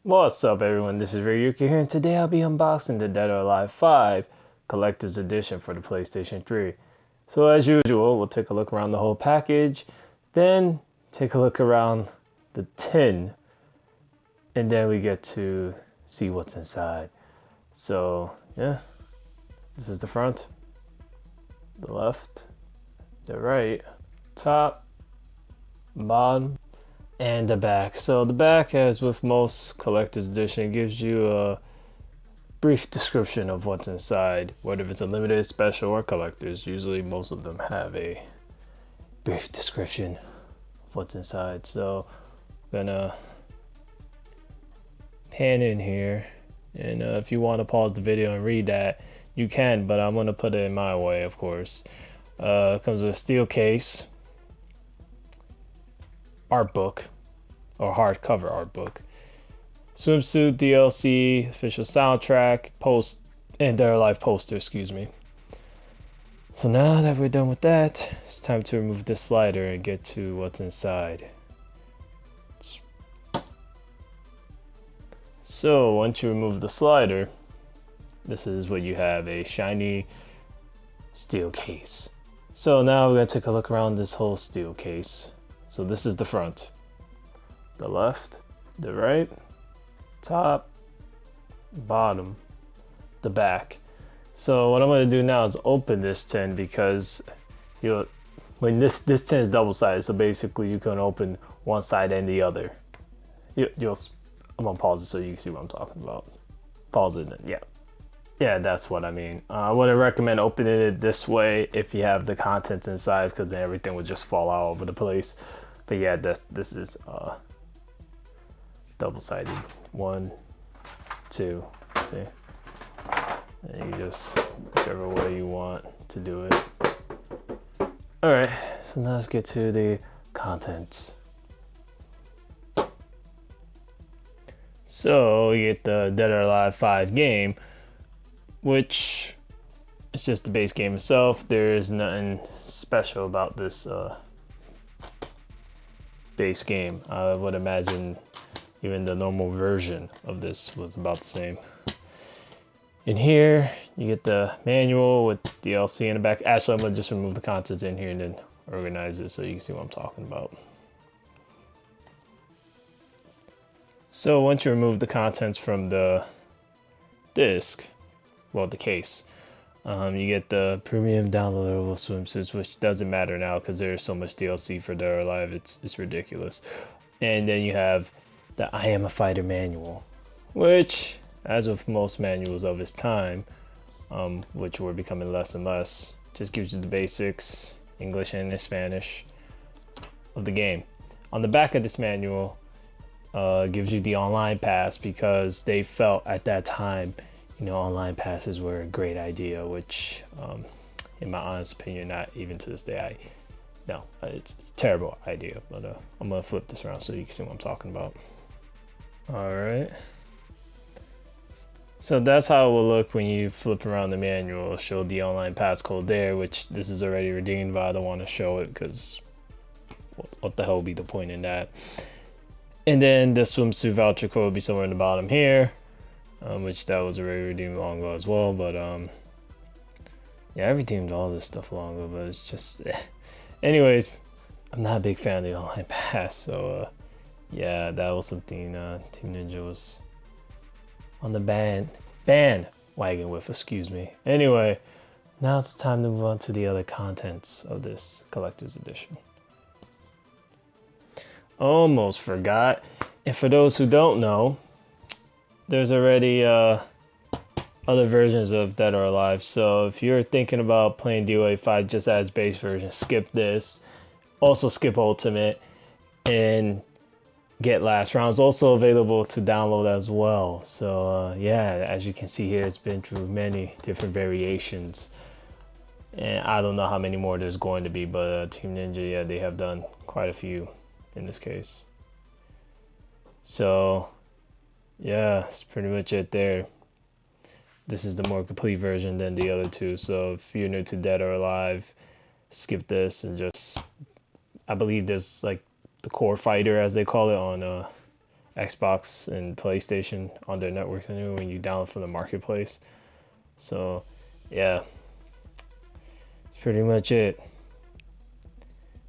What's up everyone, this is Rayuka here, and today I'll be unboxing the Dead or Alive 5 Collector's Edition for the PlayStation 3. So as usual, we'll take a look around the whole package, then take a look around the tin, and then we get to see what's inside. So yeah, this is the front, the left, the right, top, bottom, and the back. So the back, as with most collector's edition, gives you a brief description of what's inside, whether it's a limited, special, or collector's. Usually most of them have a brief description of what's inside. So I'm gonna pan in here, and if you want to pause the video and read that, you can, but I'm gonna put it in my way, of course. It comes with a steel case, art book, or hardcover art book, swimsuit DLC, official soundtrack, and their live poster, excuse me. So now that we're done with that, it's time to remove this slider and get to what's inside. So once you remove the slider, this is what you have, a shiny steel case. So now we're gonna take a look around this whole steel case. So this is the front, the left, the right, top, bottom, the back. So what I'm going to do now is open this tin, because when this tin is double-sided, so basically you can open one side and the other. I'm gonna pause it so you can see what I'm talking about. Pause it, and yeah, that's what I mean. I wouldn't recommend opening it this way if you have the contents inside, because then everything would just fall out over the place. But yeah, this is double-sided. 1, 2, see, and you just whichever way you want to do it. All right, so now let's get to the contents. So you get the Dead or Alive 5 game, which is just the base game itself. There's nothing special about this base game. I would imagine even the normal version of this was about the same. In here, you get the manual with DLC in the back. Actually, I'm gonna just remove the contents in here and then organize it so you can see what I'm talking about. So once you remove the contents from the disc, well, the case, you get the premium downloadable swimsuits, which doesn't matter now because there's so much DLC for Dead or Alive, it's ridiculous. And then you have the I Am a Fighter manual, which, as with most manuals of its time, which were becoming less and less, just gives you the basics, English and Spanish, of the game. On the back of this manual, gives you the online pass, because they felt at that time, online passes were a great idea, which, in my honest opinion, not even to this day, it's a terrible idea. But I'm gonna flip this around so you can see what I'm talking about. All right. So that's how it will look when you flip around the manual. It'll show the online passcode there, which this is already redeemed, but I don't want to show it because what the hell would be the point in that? And then the swimsuit voucher code will be somewhere in the bottom here, which that was already redeemed long ago as well. But yeah, I redeemed all this stuff long ago, but it's just anyways, I'm not a big fan of the online pass, so yeah, that was something Team Ninja was on the bandwagon with, excuse me. Anyway, now it's time to move on to the other contents of this collector's edition. Almost forgot. And for those who don't know, there's already other versions of Dead or Alive. So if you're thinking about playing DOA 5 just as base version, skip this. Also skip Ultimate and get Last Rounds, also available to download as well. So yeah, as you can see here, it's been through many different variations, and I don't know how many more there's going to be, but Team Ninja, yeah, they have done quite a few in this case. So yeah, that's pretty much it there. This is the more complete version than the other two, so if you're new to Dead or Alive, skip this and just, I believe there's like the core fighter, as they call it, on Xbox and PlayStation on their network anyway when you download from the marketplace. So yeah, that's pretty much it.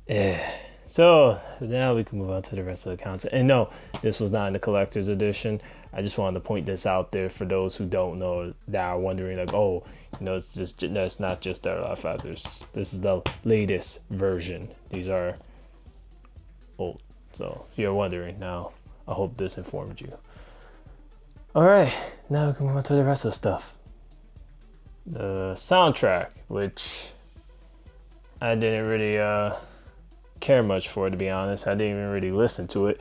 Yeah. So now we can move on to the rest of the content. And no, this was not in the collector's edition. I just wanted to point this out there for those who don't know, that are wondering like, oh, it's just, no, it's not just Dead or Alive 5. This is the latest version. These are old. So if you're wondering now, I hope this informed you. All right, now we can move on to the rest of the stuff. The soundtrack, which I didn't really care much for, to be honest. I didn't even really listen to it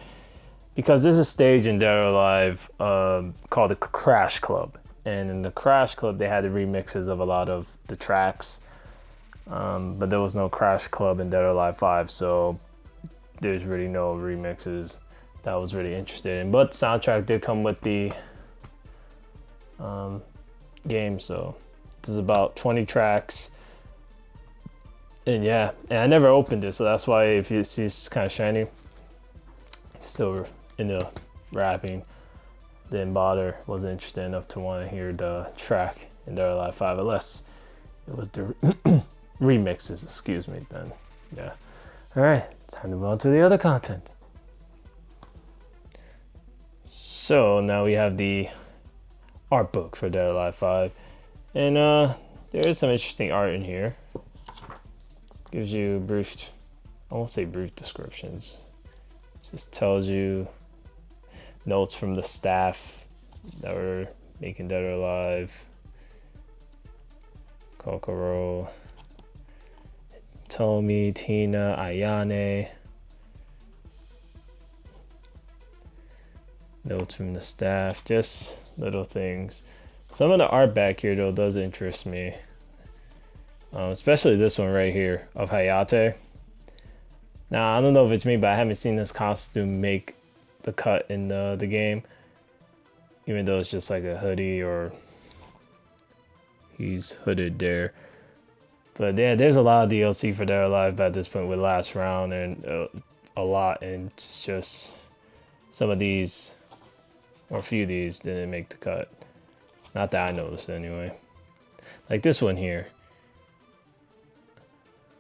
because this is a stage in Dead or Alive called the Crash Club, and in the Crash Club they had the remixes of a lot of the tracks, but there was no Crash Club in Dead or Alive 5, so there's really no remixes that I was really interested in. But the soundtrack did come with the game, so this is about 20 tracks. And yeah, and I never opened it, so that's why if you see it's kind of shiny, it's still in the wrapping. Didn't bother, wasn't interested enough to want to hear the track in Dead or Alive 5 unless it was the remixes, excuse me, then yeah. Alright, time to move on to the other content. So now we have the art book for Dead or Alive 5. And there is some interesting art in here. Gives you brief, I won't say brief descriptions. Just tells you notes from the staff that were making Dead or Alive. Kokoro, Tomi, Tina, Ayane. Notes from the staff, just little things. Some of the art back here though does interest me. Especially this one right here of Hayate. Now I don't know if it's me, but I haven't seen this costume make the cut in the game, even though it's just like a hoodie or he's hooded there. But yeah, there's a lot of DLC for Dead or Alive at this point with Last Round and a lot, and it's just some of these or a few of these didn't make the cut. Not that I noticed anyway. Like this one here.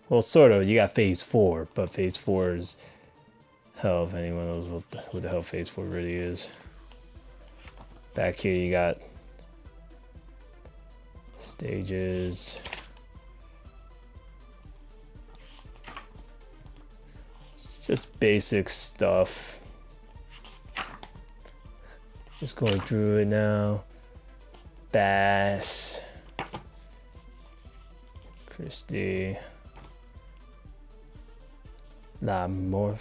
Well, sort of. You got Phase 4, but Phase 4 is hell if anyone knows what the hell Phase 4 really is. Back here you got stages. Just basic stuff. Just going through it now. Bass. Christy. La Morphasa,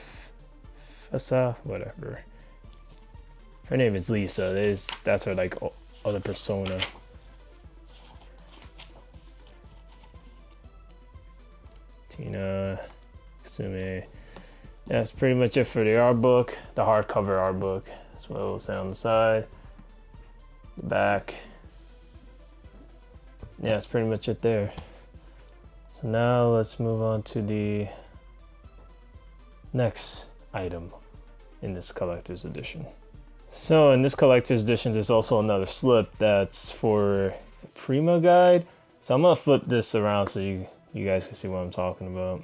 whatever. Her name is Lisa. That's her like other persona. Tina, Kusume. That's pretty much it for the art book, the hardcover art book. That's what it will say on the side, the back. Yeah, that's pretty much it there. So now let's move on to the next item in this collector's edition. So in this collector's edition, there's also another slip that's for Prima guide. So I'm gonna flip this around so you guys can see what I'm talking about.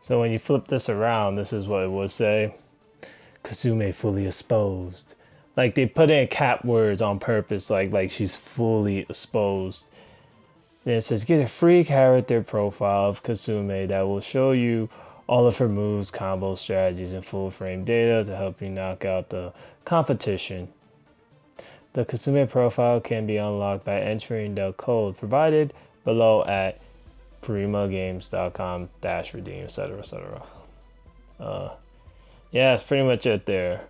So when you flip this around, this is what it would say. Kusume fully exposed. Like they put in cap words on purpose, like she's fully exposed. Then it says get a free character profile of Kusume that will show you all of her moves, combo strategies, and full frame data to help you knock out the competition. The Kusume profile can be unlocked by entering the code provided below at primagames.com/redeem, etc, etc. Yeah, that's pretty much it there.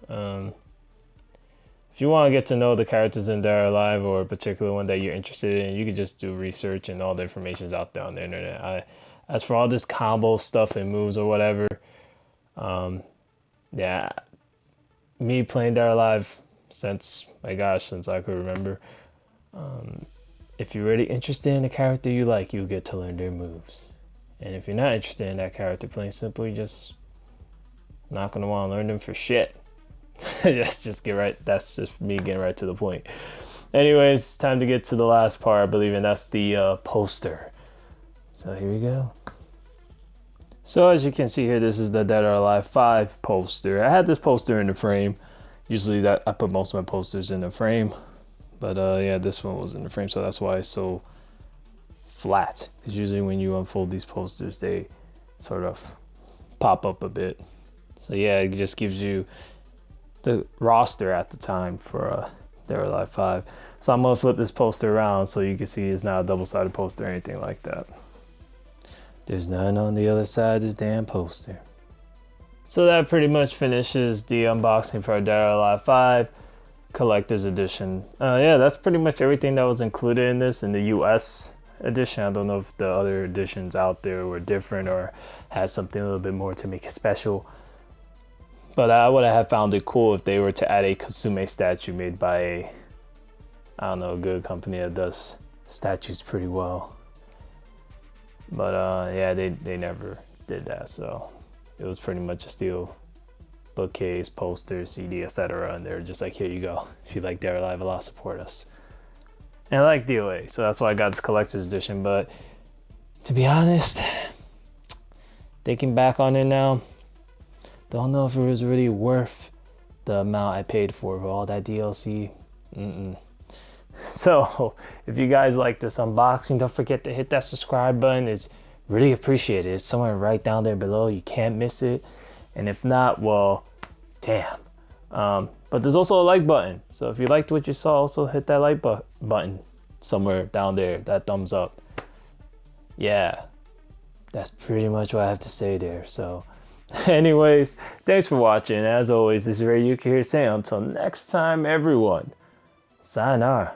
If you want to get to know the characters in Dead or Alive or a particular one that you're interested in, you can just do research and all the information's out there on the internet. As for all this combo stuff and moves or whatever, yeah, me playing Dead or Alive since I could remember. If you're really interested in the character you like, you'll get to learn their moves. And if you're not interested in that character, plain simply, just not gonna want to learn them for shit. just get right. That's just me getting right to the point. Anyways, it's time to get to the last part, I believe, and that's the poster. So here we go. So as you can see here, this is the Dead or Alive 5 poster. I had this poster in the frame. Usually that I put most of my posters in the frame. But yeah, this one was in the frame, so that's why it's so flat. Because usually when you unfold these posters, they sort of pop up a bit. So yeah, it just gives you the roster at the time for Dead or Alive 5. So I'm going to flip this poster around so you can see it's not a double-sided poster or anything like that. There's none on the other side of this damn poster. So that pretty much finishes the unboxing for Dead or Alive 5 Collector's Edition. Yeah, that's pretty much everything that was included in this in the US edition. I don't know if the other editions out there were different or had something a little bit more to make it special. But I would have found it cool if they were to add a Kasume statue made by a, I don't know, a good company that does statues pretty well. But yeah, they never did that, so it was pretty much a steel bookcase, poster, CD, etc. And they're just like, here you go. If you like Dead or Alive a lot, support us. And I like DOA, so that's why I got this collector's edition. But to be honest, thinking back on it now, don't know if it was really worth the amount I paid for all that DLC. So if you guys like this unboxing, don't forget to hit that subscribe button. It's really appreciated. It's somewhere right down there below. You can't miss it. And if not, well, damn. But there's also a like button. So if you liked what you saw, also hit that like button somewhere down there. That thumbs up. Yeah, that's pretty much what I have to say there. So anyways, thanks for watching. As always, this is Rayuka here saying until next time, everyone. Sayonara.